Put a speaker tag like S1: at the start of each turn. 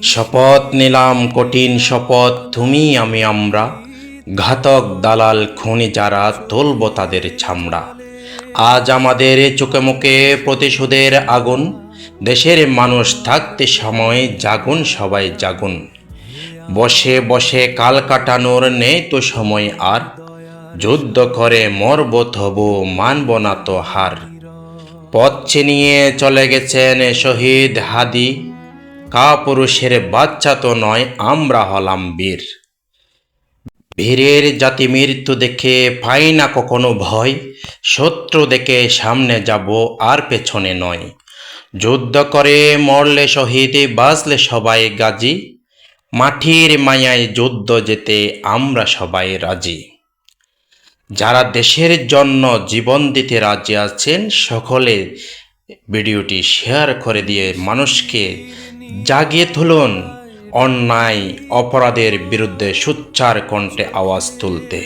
S1: শপথ নিলাম কঠিন শপথ, তুমি আমি আমরা, ঘাতক দালাল খুনি যারা তুলব তাদের ছামড়া। আজ আমাদের চোখে মুখে প্রতিশোধের আগুন, দেশের মানুষ থাকতে সময় জাগুন সবাই জাগুন। বসে বসে কাল কাটানোর নেই তো সময় আর, যুদ্ধ করে মরব তবু মানব না তো হার। পথ চিনিয়ে চলে গেছেন শহীদ হাদি, কাপুরুষের বাচ্চা তো নয় আমরা হলাম বীর। বীরের জাতি মৃত্যু দেখে পাই না কখনো ভয়, শত্রু দেখে সামনে যাব আর পেছনে নয়। যুদ্ধ করে মরলে শহীদ, বাঁচলে সবাই গাজী, মাটির মায়ায় যুদ্ধ যেতে আমরা সবাই রাজি। যারা দেশের জন্য জীবন দিতে রাজি আছেন সকলে ভিডিওটি শেয়ার করে দিয়ে মানুষকে জাগিয়ে তুলুন অন্যায় অপরাধের বিরুদ্ধে সোচ্চার কণ্ঠে আওয়াজ তুলতে।